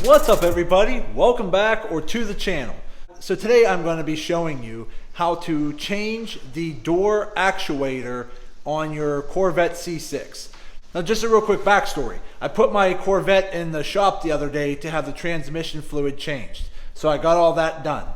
What's up everybody? Welcome back or to the channel. So today I'm going to be showing you how to change the door actuator on your Corvette C6. Now just a real quick backstory. I put my Corvette in the shop the other day to have the transmission fluid changed. So I got all that done.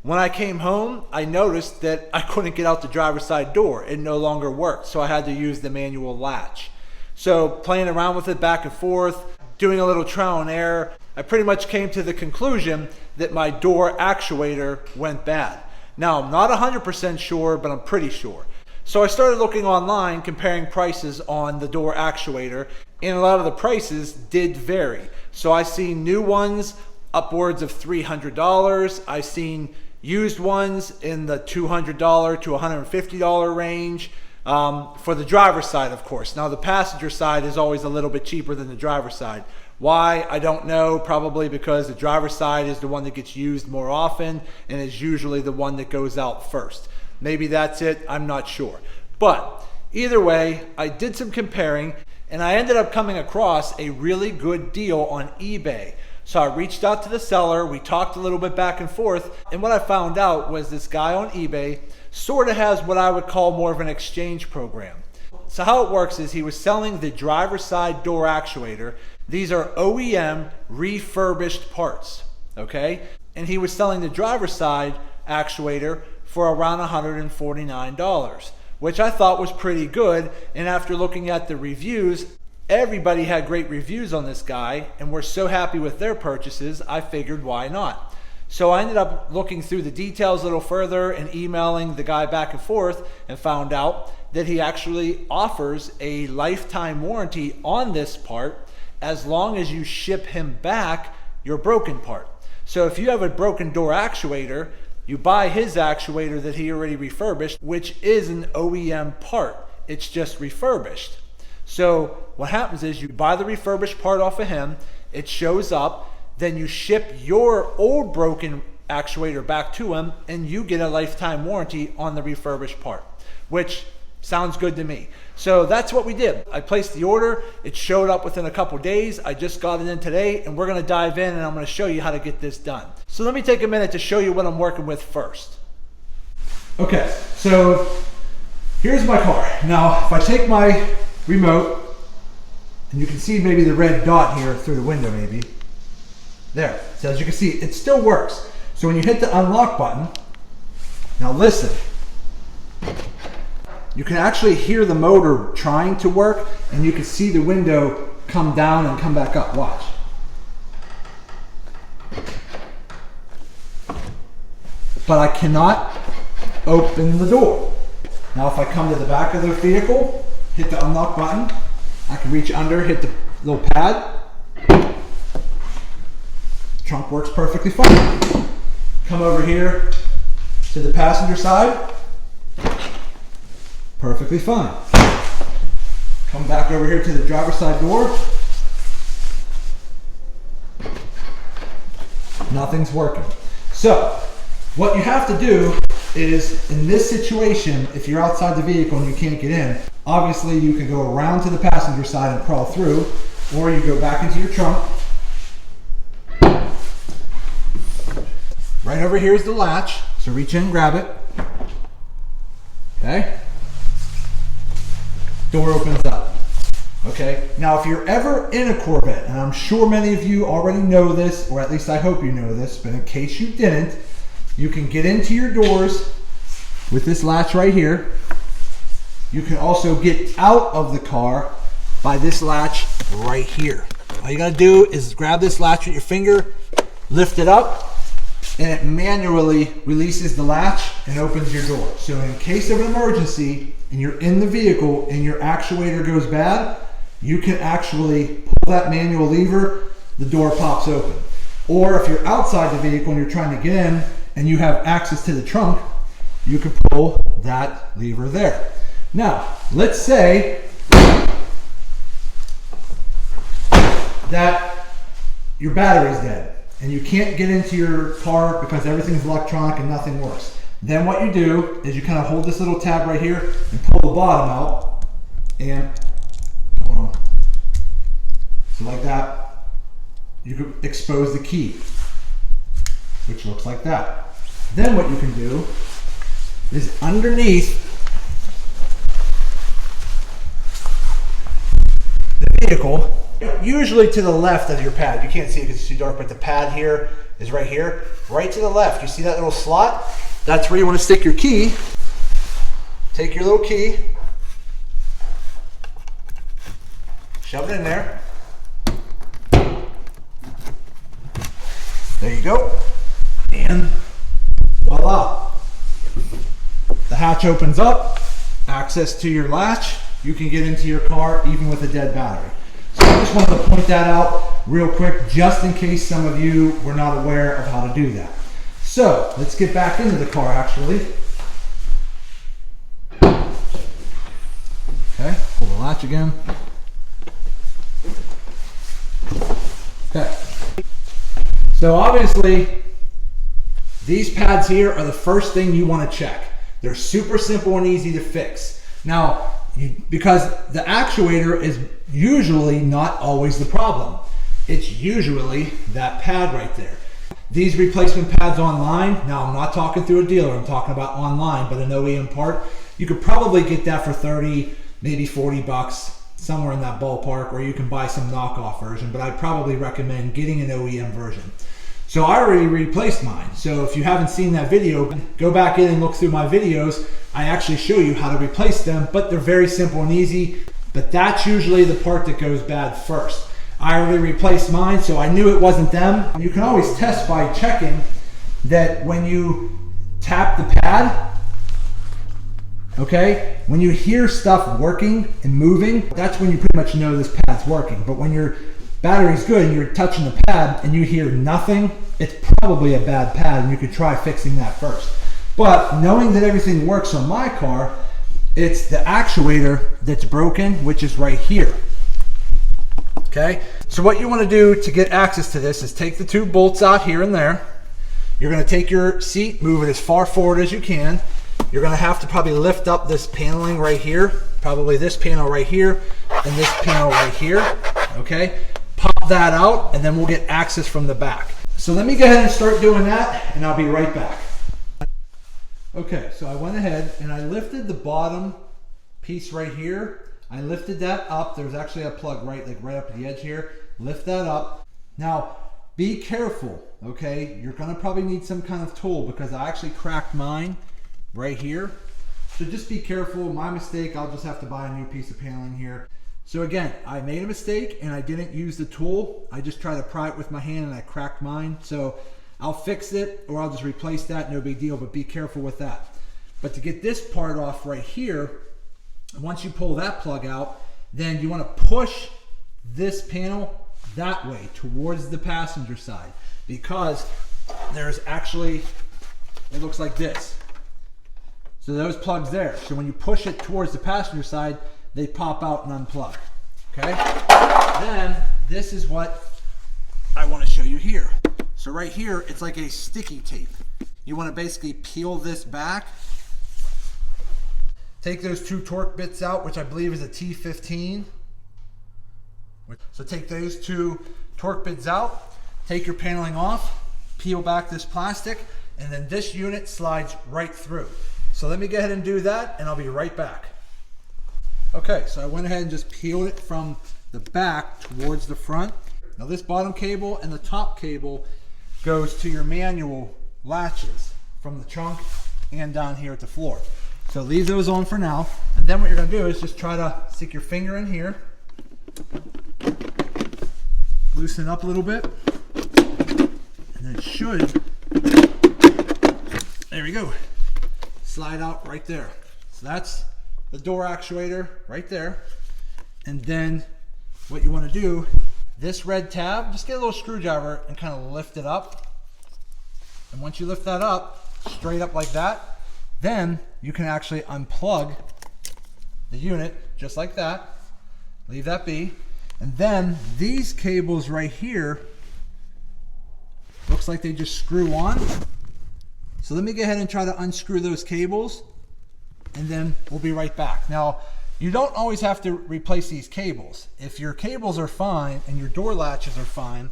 When I came home, I noticed that I couldn't get out the driver's side door. It no longer worked, so I had to use the manual latch. So playing around with it back and forth, doing a little trial and error, I pretty much came to the conclusion that my door actuator went bad. Now, I'm not 100% sure, but I'm pretty sure. So I started looking online, comparing prices on the door actuator, and a lot of the prices did vary. So I seen new ones upwards of $300. I've seen used ones in the $200 to $150 range. For the driver's side, of course. Now the passenger side is always a little bit cheaper than the driver's side. Why? I don't know. Probably because the driver's side is the one that gets used more often and is usually the one that goes out first. Maybe that's it. I'm not sure. But either way, I did some comparing and I ended up coming across a really good deal on eBay. So I reached out to the seller, we talked a little bit back and forth, and what I found out was this guy on eBay sort of has what I would call more of an exchange program. So how it works is he was selling the driver's side door actuator. These are OEM refurbished parts, okay? And he was selling the driver's side actuator for around $149, which I thought was pretty good. And after looking at the reviews, everybody had great reviews on this guy and were so happy with their purchases, I figured why not? So I ended up looking through the details a little further and emailing the guy back and forth and found out that he actually offers a lifetime warranty on this part as long as you ship him back your broken part. So if you have a broken door actuator, you buy his actuator that he already refurbished, which is an OEM part. It's just refurbished. So what happens is you buy the refurbished part off of him, it shows up, then you ship your old broken actuator back to him and you get a lifetime warranty on the refurbished part, which sounds good to me. So that's what we did. I placed the order, it showed up within a couple days. I just got it in today and we're gonna dive in and I'm gonna show you how to get this done. So let me take a minute to show you what I'm working with first. Okay, so here's my car. Now, if I take my remote, and you can see maybe the red dot here through the window maybe. There, so as you can see, it still works. So when you hit the unlock button, now listen, you can actually hear the motor trying to work and you can see the window come down and come back up, watch. But I cannot open the door. Now if I come to the back of the vehicle, hit the unlock button, I can reach under, hit the little pad. Trunk works perfectly fine. Come over here to the passenger side. Perfectly fine. Come back over here to the driver's side door. Nothing's working. So what you have to do is, in this situation, if you're outside the vehicle and you can't get in, obviously you can go around to the passenger side and crawl through, or you go back into your trunk. Right over here is the latch, so reach in and grab it. Okay? Door opens up. Okay? Now if you're ever in a Corvette, and I'm sure many of you already know this, or at least I hope you know this, but in case you didn't, you can get into your doors with this latch right here. You can also get out of the car by this latch right here. All you gotta do is grab this latch with your finger, lift it up, and it manually releases the latch and opens your door. So in case of an emergency and you're in the vehicle and your actuator goes bad, you can actually pull that manual lever, the door pops open. Or if you're outside the vehicle and you're trying to get in and you have access to the trunk, you can pull that lever there. Now, let's say that your battery is dead and you can't get into your car because everything's electronic and nothing works. Then what you do is you kind of hold this little tab right here and pull the bottom out and so like that. you can expose the key, which looks like that. Then what you can do is underneath the vehicle, usually to the left of your pad. You can't see it because it's too dark, but the pad here is right here. Right to the left, you see that little slot? That's where you want to stick your key. Take your little key, shove it in there. There you go. And voila. The hatch opens up, access to your latch. You can get into your car even with a dead battery. So I just wanted to point that out real quick, just in case some of you were not aware of how to do that. So let's get back into the car actually. Okay, pull the latch again. Okay. So obviously, these pads here are the first thing you want to check. They're super simple and easy to fix. Now, because the actuator is usually not always the problem. It's usually that pad right there. These replacement pads online, now I'm not talking through a dealer, I'm talking about online, but an OEM part, you could probably get that for 30, maybe 40 bucks, somewhere in that ballpark, or you can buy some knockoff version, but I'd probably recommend getting an OEM version. So I already replaced mine. So if you haven't seen that video, go back in and look through my videos. I actually show you how to replace them, but they're very simple and easy. But that's usually the part that goes bad first. I already replaced mine, so I knew it wasn't them. You can always test by checking that when you tap the pad, okay, when you hear stuff working and moving, that's when you pretty much know this pad's working. But when your battery's good and you're touching the pad and you hear nothing, it's probably a bad pad, and you could try fixing that first. But knowing that everything works on my car, it's the actuator that's broken, which is right here. Okay, so what you want to do to get access to this is take the two bolts out here and there. You're going to take your seat, move it as far forward as you can. You're going to have to probably lift up this paneling right here, probably this panel right here and this panel right here. Okay, pop that out and then we'll get access from the back. So let me go ahead and start doing that and I'll be right back. Okay, so I went ahead and I lifted the bottom piece right here. I lifted that up. There's actually a plug right up at the edge here. Lift that up. Now, be careful, okay? You're gonna probably need some kind of tool because I actually cracked mine right here. So just be careful. My mistake, I'll just have to buy a new piece of paneling here. So again, I made a mistake and I didn't use the tool. I just tried to pry it with my hand and I cracked mine. So I'll fix it or I'll just replace that, no big deal, but be careful with that. But to get this part off right here, once you pull that plug out, then you want to push this panel that way towards the passenger side, because there's actually, it looks like this. So those plugs there. So when you push it towards the passenger side, they pop out and unplug. Okay? Then this is what I want to show you here. So right here, it's like a sticky tape. You want to basically peel this back. Take those two torque bits out, which I believe is a T15. So take those two torque bits out, take your paneling off, peel back this plastic, and then this unit slides right through. So let me go ahead and do that, and I'll be right back. Okay, so I went ahead and just peeled it from the back towards the front. Now this bottom cable and the top cable goes to your manual latches from the trunk and down here at the floor. So leave those on for now, and then what you're going to do is just try to stick your finger in here, loosen it up a little bit, and then it should, there we go, slide out right there. So that's the door actuator right there. And then what you want to do, this red tab, just get a little screwdriver and kind of lift it up. And once you lift that up, straight up like that, then you can actually unplug the unit just like that. Leave that be. And then these cables right here, looks like they just screw on. So let me go ahead and try to unscrew those cables, and then we'll be right back. Now, you don't always have to replace these cables. If your cables are fine and your door latches are fine,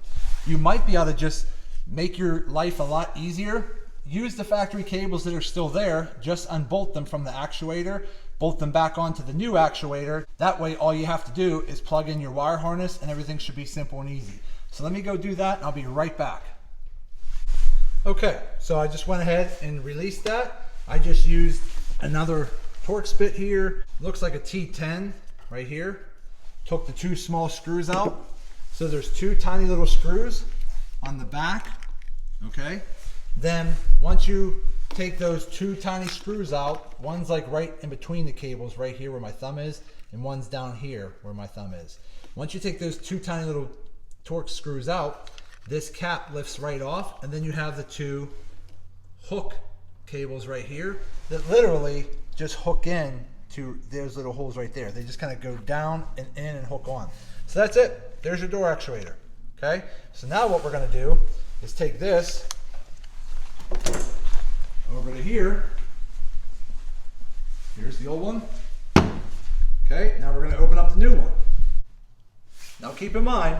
you might be able to just make your life a lot easier. Use the factory cables that are still there, just unbolt them from the actuator, bolt them back onto the new actuator. That way all you have to do is plug in your wire harness and everything should be simple and easy. So let me go do that and I'll be right back. Okay, so I just went ahead and released that. I just used another Torx bit here. Looks like a T10 right here. Took the 2 small screws out. So there's 2 tiny little screws on the back, okay? Then once you take those 2 tiny screws out, one's like right in between the cables right here where my thumb is, and one's down here where my thumb is. Once you take those 2 tiny little Torx screws out, this cap lifts right off, and then you have the 2 hook cables right here that literally just hook in to those little holes right there. They just kind of go down and in and hook on. So that's it. There's your door actuator. Okay? So now what we're going to do is take this over to here. Here's the old one. Okay, now we're going to open up the new one. Now keep in mind,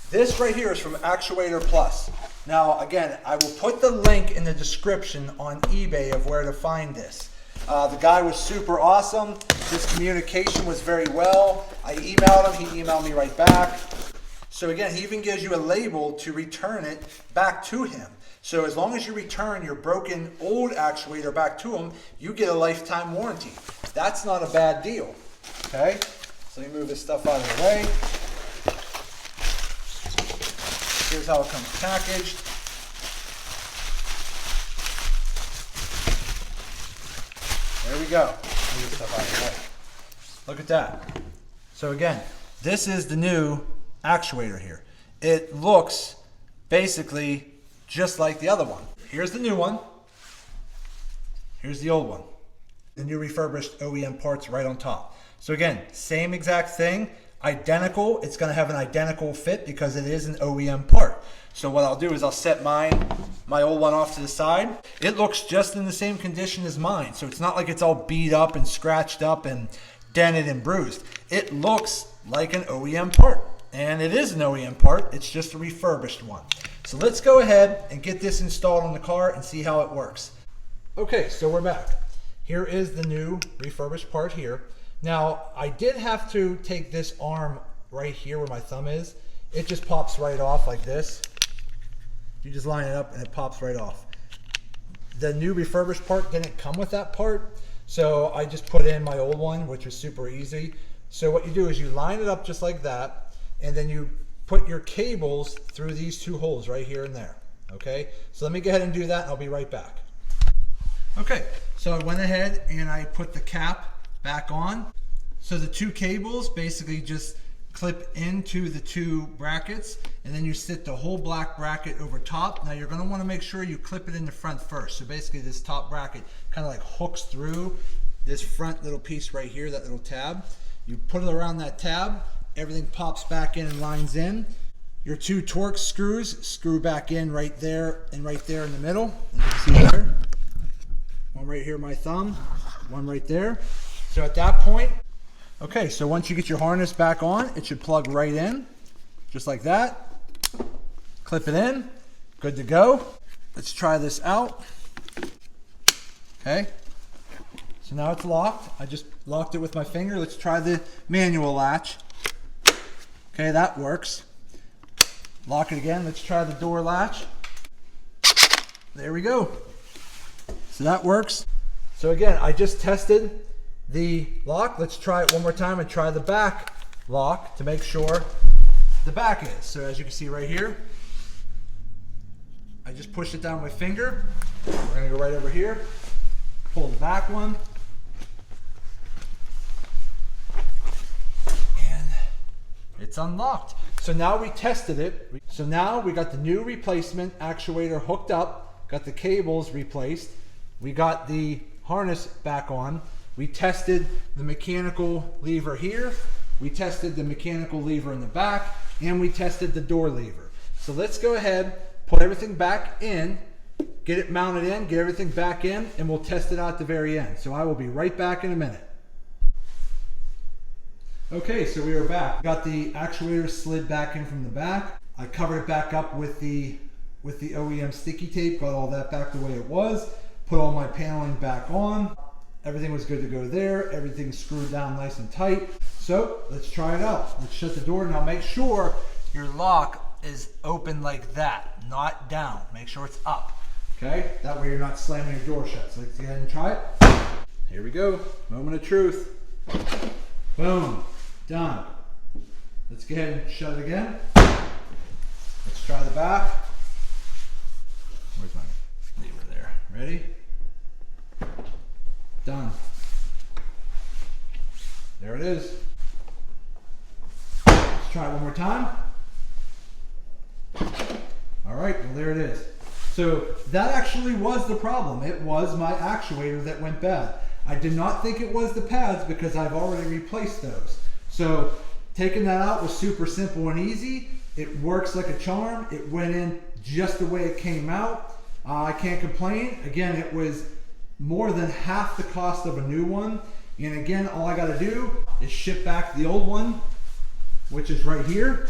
this right here is from Actuator Plus. Now again, I will put the link in the description on eBay of where to find this. The guy was super awesome. His communication was very well. I emailed him, he emailed me right back. So again, he even gives you a label to return it back to him. So as long as you return your broken old actuator back to him, you get a lifetime warranty. That's not a bad deal. Okay, so let me move this stuff out of the way. Here's how it comes packaged. There we go. Move this stuff out of the way. Look at that. So again, this is the new actuator here. It looks basically just like the other one. Here's the new one. Here's the old one. The new refurbished OEM parts right on top. So again, same exact thing, identical. It's going to have an identical fit because it is an OEM part. So what I'll do is I'll set my old one off to the side. It looks just in the same condition as mine. So it's not like it's all beat up and scratched up and dented and bruised. It looks like an OEM part. And it is an OEM part. It's just a refurbished one. So let's go ahead and get this installed on the car and see how it works. Okay, so we're back. Here is the new refurbished part here. Now, I did have to take this arm right here where my thumb is. It just pops right off like this. You just line it up and it pops right off. The new refurbished part didn't come with that part, so I just put in my old one, which was super easy. So what you do is you line it up just like that, and then you put your cables through these 2 holes right here and there. Okay, so let me go ahead and do that and I'll be right back. Okay, so I went ahead and I put the cap back on. So the 2 cables basically just clip into the 2 brackets, and then you sit the whole black bracket over top. Now you're going to want to make sure you clip it in the front first. So basically this top bracket kind of like hooks through this front little piece right here, that little tab. You put it around that tab, everything pops back in and lines in. Your 2 Torx screws screw back in right there and right there in the middle. As you can see there. One right here, my thumb, one right there. So at that point, okay, so once you get your harness back on, it should plug right in, just like that. Clip it in, good to go. Let's try this out. Okay, so now it's locked. I just locked it with my finger. Let's try the manual latch. Okay, that works. Lock it again. Let's try the door latch. There we go. So that works. So again, I just tested the lock. Let's try it one more time and try the back lock to make sure the back is. So as you can see right here, I just pushed it down with my finger. We're gonna go right over here, pull the back one, and it's unlocked. So now we tested it. So now we got the new replacement actuator hooked up, got the cables replaced, we got the harness back on, we tested the mechanical lever here, we tested the mechanical lever in the back, and we tested the door lever. So let's go ahead, put everything back in, get it mounted in, get everything back in, and we'll test it out at the very end. So I will be right back in a minute. Okay, so we are back. Got the actuator slid back in from the back. I covered it back up with the OEM sticky tape, got all that back the way it was, put all my paneling back on. Everything was good to go there. Everything's screwed down nice and tight. So let's try it out. Let's shut the door. Now make sure your lock is open like that, not down. Make sure it's up, okay? That way you're not slamming your door shut. So let's go ahead and try it. Here we go, moment of truth. Boom, done. Let's go ahead and shut it again. Let's try the back. Where's my lever there? Ready? Done. There it is. Let's try it one more time. All right, well there it is. So that actually was the problem. It was my actuator that went bad. I did not think it was the pads because I've already replaced those. So taking that out was super simple and easy. It works like a charm. It went in just the way it came out. I can't complain. Again, it was more than half the cost of a new one. And again, all I gotta do is ship back the old one, which is right here.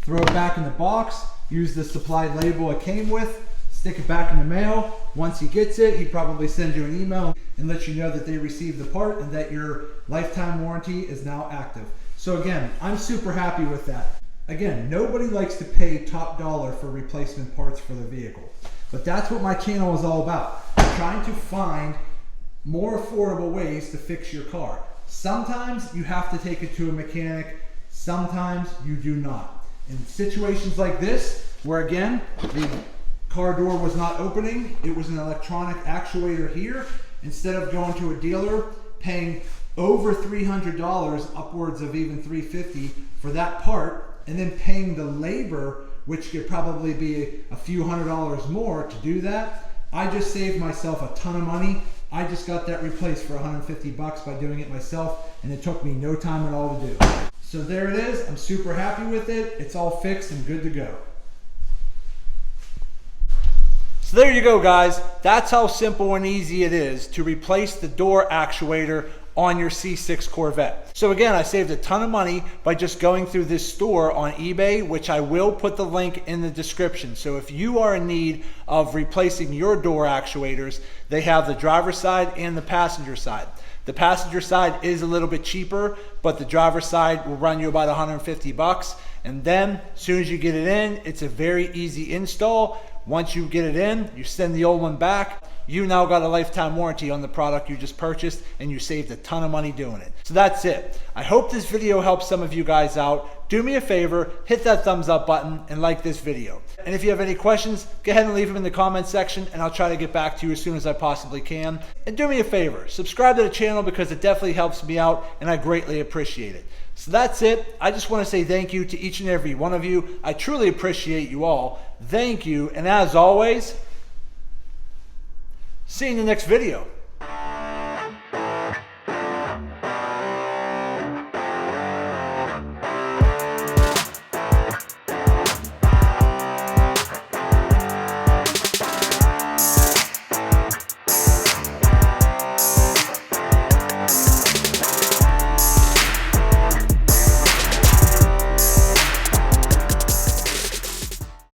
Throw it back in the box, use the supplied label it came with, stick it back in the mail. Once he gets it, he probably sends you an email and lets you know that they received the part and that your lifetime warranty is now active. So again, I'm super happy with that. Again, nobody likes to pay top dollar for replacement parts for their vehicle. But that's what my channel is all about. I'm trying to find more affordable ways to fix your car. Sometimes you have to take it to a mechanic, sometimes you do not. In situations like this, where again, the car door was not opening, it was an electronic actuator here, instead of going to a dealer, paying over $300, upwards of even $350 for that part, and then paying the labor, which could probably be a few $100s more to do that, I just saved myself a ton of money. I just got that replaced for 150 bucks by doing it myself, and it took me no time at all to do. So there it is. I'm super happy with it. It's all fixed and good to go. So there you go, guys. That's how simple and easy it is to replace the door actuator on your C6 Corvette. So again, I saved a ton of money by just going through this store on eBay, which I will put the link in the description. So if you are in need of replacing your door actuators, they have the driver's side and the passenger side. The passenger side is a little bit cheaper, but the driver's side will run you about 150 bucks. And then as soon as you get it in, it's a very easy install. Once you get it in, you send the old one back. You now got a lifetime warranty on the product you just purchased, and you saved a ton of money doing it. So that's it. I hope this video helps some of you guys out. Do me a favor, hit that thumbs up button and like this video. And if you have any questions, go ahead and leave them in the comment section and I'll try to get back to you as soon as I possibly can. And do me a favor, subscribe to the channel because it definitely helps me out and I greatly appreciate it. So that's it. I just want to say thank you to each and every one of you. I truly appreciate you all. Thank you. And as always, see you in the next video.